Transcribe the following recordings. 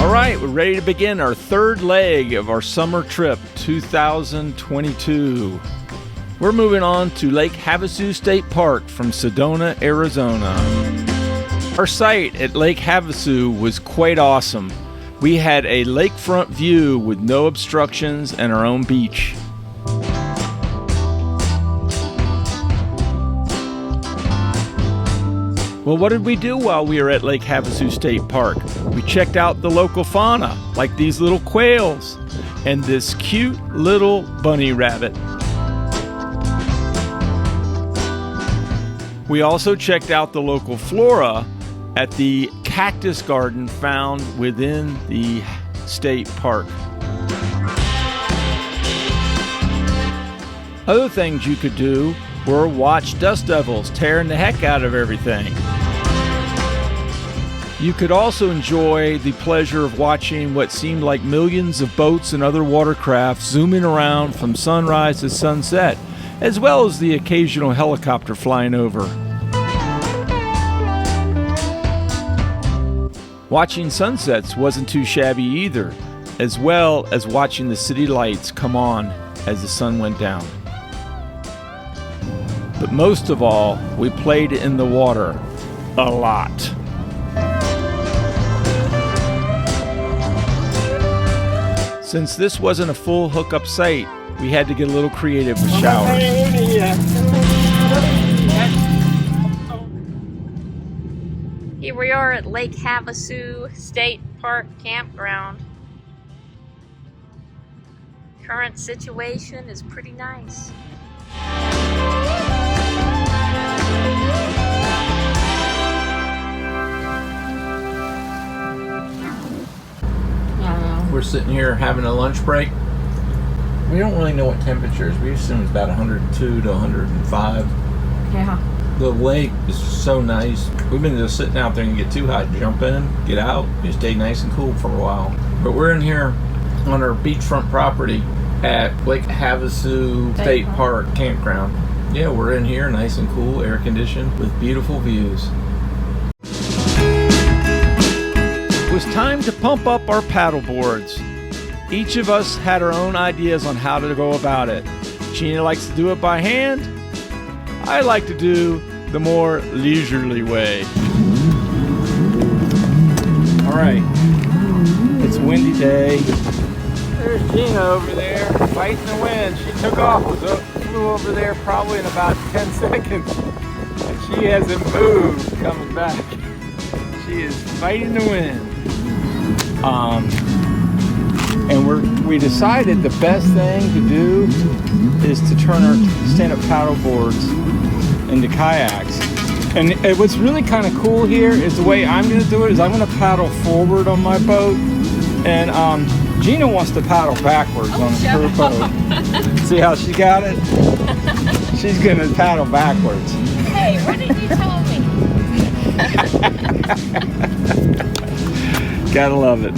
All right, we're ready to begin our third leg of our summer trip 2022. We're moving on to Lake Havasu State Park from Sedona, Arizona. Our site at Lake Havasu was quite awesome. We had a lakefront view with no obstructions and our own beach. Well, what did we do while we were at Lake Havasu State Park? We checked out the local fauna, like these little quails and this cute little bunny rabbit. We also checked out the local flora at the cactus garden found within the state park. Other things you could do were watch dust devils tearing the heck out of everything. You could also enjoy the pleasure of watching what seemed like millions of boats and other watercraft zooming around from sunrise to sunset, as well as the occasional helicopter flying over. Watching sunsets wasn't too shabby either, as well as watching the city lights come on as the sun went down. But most of all, we played in the water a lot. Since this wasn't a full hookup site, we had to get a little creative with showers. Here we are at Lake Havasu State Park Campground. Current situation is pretty nice. We're sitting here having a lunch break. We don't really know what temperatures. We assume it's about 102 to 105. Yeah. The lake is so nice. We've been just sitting out there and get too hot. Jump in, get out, you stay nice and cool for a while. But we're in here on our beachfront property at Lake Havasu State Park Campground. Yeah, we're in here nice and cool, air conditioned, with beautiful views. It was time to pump up our paddle boards. Each of us had our own ideas on how to go about it. Gina likes to do it by hand. I like to do the more leisurely way. All right, it's a windy day. There's Gina over there fighting the wind. She took off, flew over there probably in about 10 seconds. And she hasn't moved coming back. She is fighting the wind. And we decided the best thing to do is to turn our stand-up paddle boards into kayaks. And what's really kind of cool here is the way I'm going to do it is I'm going to paddle forward on my boat, and Gina wants to paddle backwards on her boat. See how she got it? She's going to paddle backwards. Hey, what did you tell me? Gotta love it.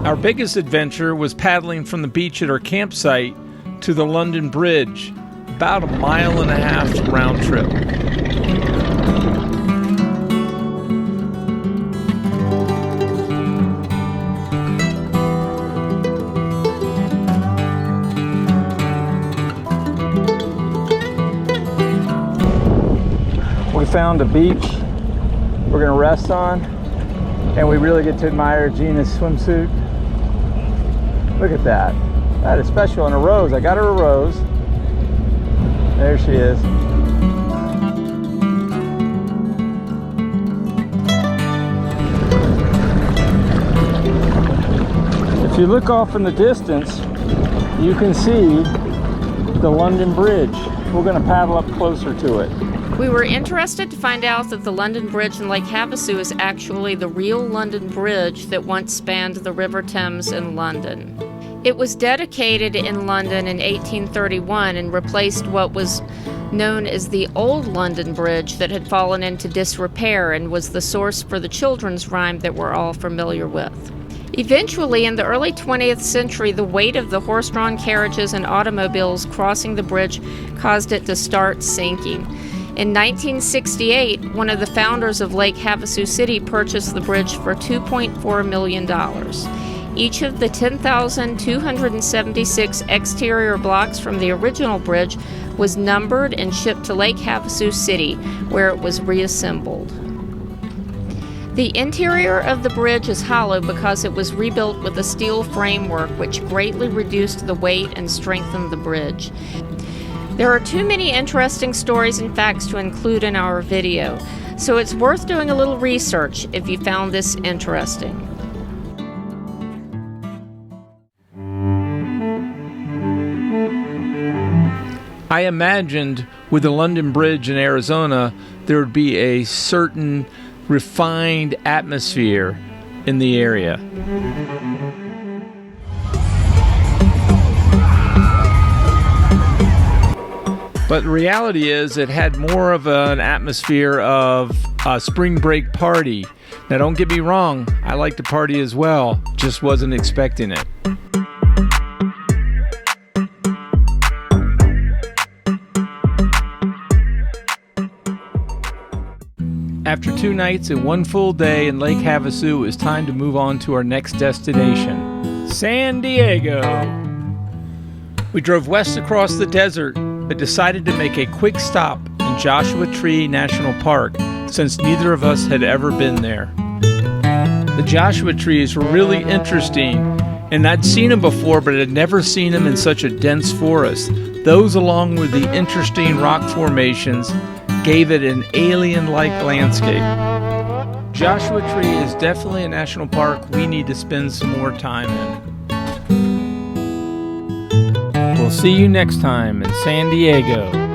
Our biggest adventure was paddling from the beach at our campsite to the London Bridge, about 1.5 miles round trip. We found a beach we're going to rest on, and we really get to admire Gina's swimsuit. Look at that. That is special. And a rose. I got her a rose. There she is. If you look off in the distance, you can see the London Bridge. We're going to paddle up closer to it. We were interested to find out that the London Bridge in Lake Havasu is actually the real London Bridge that once spanned the River Thames in London. It was dedicated in London in 1831 and replaced what was known as the Old London Bridge that had fallen into disrepair and was the source for the children's rhyme that we're all familiar with. Eventually, in the early 20th century, the weight of the horse-drawn carriages and automobiles crossing the bridge caused it to start sinking. In 1968, one of the founders of Lake Havasu City purchased the bridge for $2.4 million. Each of the 10,276 exterior blocks from the original bridge was numbered and shipped to Lake Havasu City, where it was reassembled. The interior of the bridge is hollow because it was rebuilt with a steel framework, which greatly reduced the weight and strengthened the bridge. There are too many interesting stories and facts to include in our video, so it's worth doing a little research if you found this interesting. I imagined with the London Bridge in Arizona, there would be a certain refined atmosphere in the area. But the reality is it had more of an atmosphere of a spring break party. Now don't get me wrong, I like to party as well, just wasn't expecting it. After 2 nights and 1 full day in Lake Havasu, it was time to move on to our next destination, San Diego. We drove west across the desert, but decided to make a quick stop in Joshua Tree National Park, since neither of us had ever been there. The Joshua trees were really interesting, and I'd seen them before, but I'd never seen them in such a dense forest. Those, along with the interesting rock formations, gave it an alien-like landscape. Joshua Tree is definitely a national park we need to spend some more time in. We'll see you next time in San Diego.